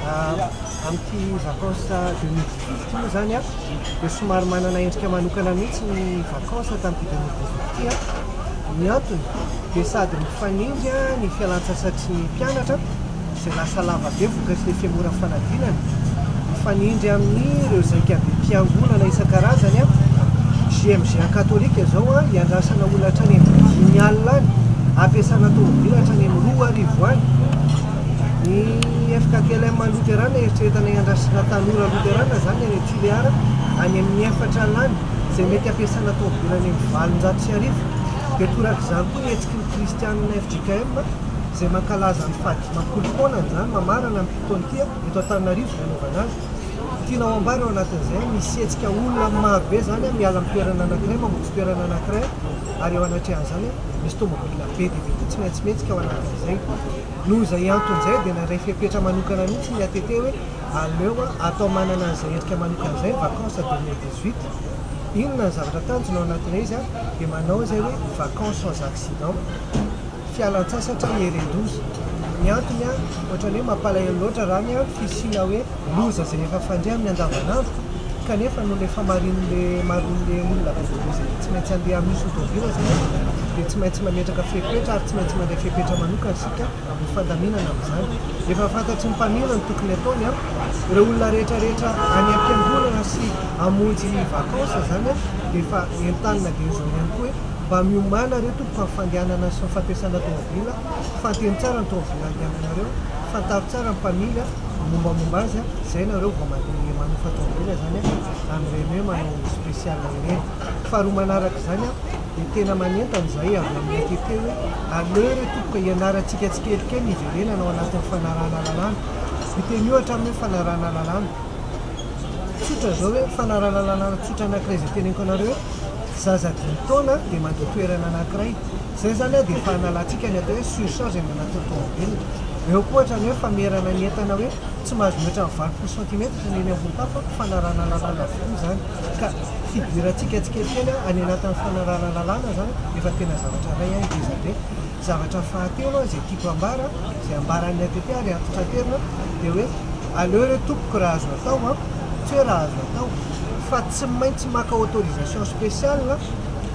Amin'ity vacances 2018 moa zany a dia somary manana endrika manokana mihitsy ny vacances tamin'ity 2018 ity a. Ny antony dia sady mifanindry ny fialan-tsasatry ny mpianatra izay lasa lava be vokatr'ilay fiangonana fanadinana. Mifanindry amin'ireo zaikabe mpiangonana isan-karazany a. GMGA katolika zao a iandrasana olona hatrany amin'ny 5 alina any, ampiasana tomobila hatrany amin'ny 2 arivo any. Ny FKTLM Luterana eritreretana iandrasana tanora Luterana zany any Tuléar any amin'ny 4 alina any, izay mety ampiasana tomobila any amin'ny 700,000. Dia torak'izany koa ny hetsiky ny kristianina FJKM izay mankalaza ny fahadimampolo taona zany mamarana amin'ny fotoana ity eto Antananarivo nanaovana azy. Tiana ao ambara ao anatin'izay misy hetsika olona marobe zany miala amin'ny toerana anankiray mamonjy toerana anankiray, ary ao anatrehan'izany misy tomobila be dia be tsy maintsy mihetsika ao anatin'izay. Noho izay anton'izay dia naray fepetra manokana mihitsy ny ATT hoe aleo atao manana an'izay endrika manokana izay vacances 2018. Inona ny zavatra tanjona ao anatin'ilay izy dia manao izay hoe vacances sans accident, fialan-tsasatra herendoza. Ny antony ohatrany hoe mampalahelo loatra raha ny fisiana hoe loza izay efa fandray amin'ny andavanandro, kanefa noho ilay famarin'ilay maron'ilay olona bebe izay tsy maintsy andeha misy tomobila zany dia tsy maintsy mametraka fepetra ary tsy maintsy mandray fepetra manokana isika ny fandaminana amin'izany. Efa fantatry ny mpamina ny tokony ataony ireo olona rehetrarehetra any am-piangonana sy hamonjy ny vacances zany dia efa entanina dia zao ihany koa hoe mba miomana reo tompoka ny fandehanana sy ny fampiasana tomobila, fanteny tsara ny tomobila andehananareo, fantaro tsara ny mpamily mombamomba azy izay nareo vao mandeha manofa tomobila zany amin'ireny hoe manao spécial ireny. Faharoa manaraka izany dia tena manentana izay avy amin'ny ATT hoe aleo reo tompoka ianarantsika tsikelikely iverenana ao anatin'ny fanarahana lalàna. Miteny io hatramin'ny hoe fanarahana lalàna tsotra zao hoe fanarahana lalàna tsotra anankiray izay teneniko anareo hoe zaza 10 taona dia mandeha toerana anankiray. Izay zany dia efa hanalantsika ny atao hoe surcharge ny anatin'ny tomobila. Eo koa ohatrany hoe famerana ny entana hoe tsy mahazo miotra ny 20 centimetre ny eny ambony tafa fanarahana lalàna avokoa zany. Ka fidirantsika tsikelikely any anatin'ny fanarahana lalàna zany efa tena zavatra iray izabe. Zavatra fahatelo izay tiako ambara, izay ambaran'ny ATT ary antitra terina dia hoe aleo reo tompoko raha azo atao tsy hoe raha azo atao fa tsy maintsy maka autorisation spéciale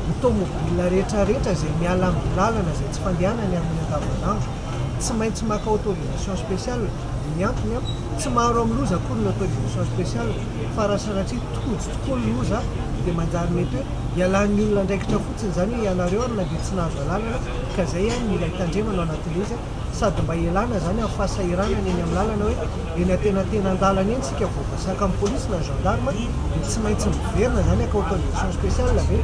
ny tomobila rehetrarehetra izay miala amin'ny lalana izay tsy fandehanany amin'ny andavanandro. Tsy maintsy maka autorisation spéciale. Ny antony tsy maro amin'ny loza akory ny autorisation spéciale fa raha sanatria tokotsy tokoa ny loza dia manjary mety hoe ialan'ny olona andraikitra fotsiny zany hoe ianareo ary na dia tsy nahazo lalana ka izay mila hitandremana ao anatin'ilay izy sady mba ialana zany amin'ny fahasahiranana eny amin'ny lalana hoe eny antenantenan-dalana eny sika voakasaka amin'ny polisy na gendarme dia tsy maintsy miverina zany aka autorisation spéciale ve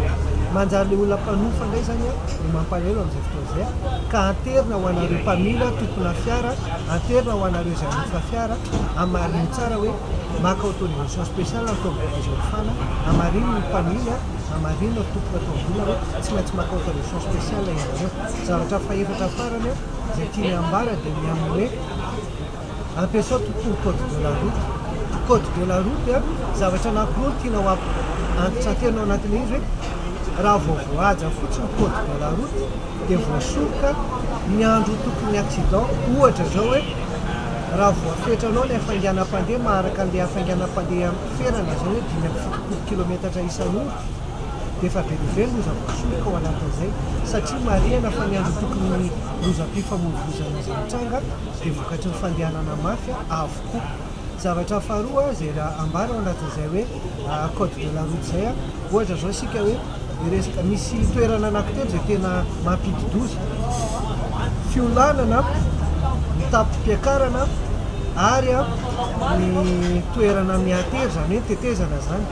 manjary le olona mpanofa indray zany no mampalahelo amin'izay fotoana izay ka anterina ho anareo mpamila tompona fiara, anterina ho anareo izay manofa fiara hamariny tsara hoe maka autorisation spéciale ny tomobila izay mifana, hamariny ny mpamily, hamariny ny tompona tomobila hoe tsy maintsy maka autorisation spéciale ianareo. Zavatra faefatra farany izay tiany ambara dia ny amin'ny hoe ampiasao tokoa code de la route. Code de la route zavatra anankiroa tiana ho antitra anterina ao anatin'ilay izy hoe raha vao voahaja fotsiny code de la route dia voasoroka ny andro tokony accident. Ohatra zao hoe raha voafetranao ny hafainganam-pandeha maharaka an'ilay hafainganam-pandeha ferana zao hoe 5 kilometatra isan'ora dia efa be dia be ny loza voasoroka ao anatin'izay satria marihana fa ny andro tokony lozam-pifamoivoizana izay mitranga dia vokatry ny fandehanana mafy avokoa. Zavatra faharoa izay ambara ao anatin'izay hoe code de la route izay ohatra zao isika hoe resaka misy toerana anankitelo izay tena mampidi-doza: fiolanana, ny tapim-piakarana ary ny toerana mihatery zany hoe tetezana zany.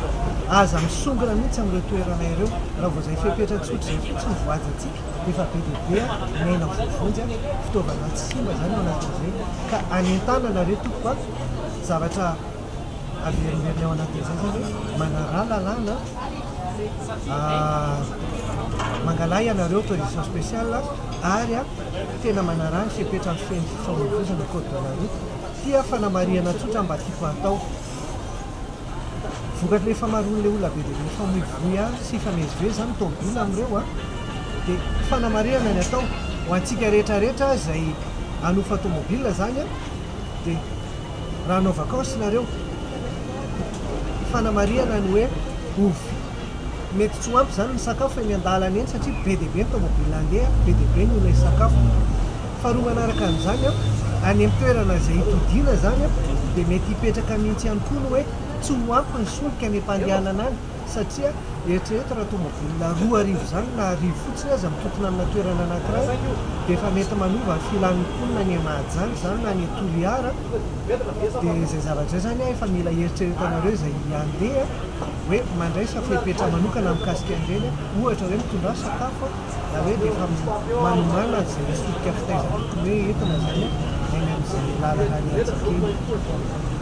Aza misongona mihitsy amin'ireo toerana ireo raha vao izay fepetra tsotra izay fotsiny voajantsika efa be dia be maina vovonjy fitaovana tsy simba zany ao anatin'izay ka anentanana reo tompoko zavatra averiveriny ao anatin'izay zany hoe manarà lalàna, mangalahy ianareo autorisation spéciale ary tena manarà ny fepetra ny feny fifamoivoizana code de la route. Tia fanamariana tsotra mba tiako atao vokatry le famaroan'ilay olona be dia be famoivoy sy famezivezy zany tomobila amin'ireo dia fanamariana ny atao ho antsika rehetrarehetra izay hanofa tomobila zany dia raha anao vakansy nareo fanamariana ny hoe ovy mety tsy ho ampy zany ny sakafo eny an-dalana eny satria be dia be ny tomobile andeha be dia be ny olona sakafo faharoa manaraka an'izany a any amin'ny toerana izay hitodiana zany a dia mety hipetraka mihitsy ihany koa ny hoe tsy ho ampy ny solika any am-pandehanana any satria eritrereto raha tomobile roa arivo zany na arivo fotsiny aza mitotona amina toerana anankiray dia efa mety manova ny filan'ny mponina any Mahajanga zany na any Toliara dia izay zavatra izay zany efa mila eritreretanareo izay andeha hoe mandraisa fepetra manokana mikasika an'ireny ohatra hoe mitondra sakafo na hoe dia efa manomana izay solika fitaizana tokony hoe entina zany eny amin'izay lalana any Antsakely.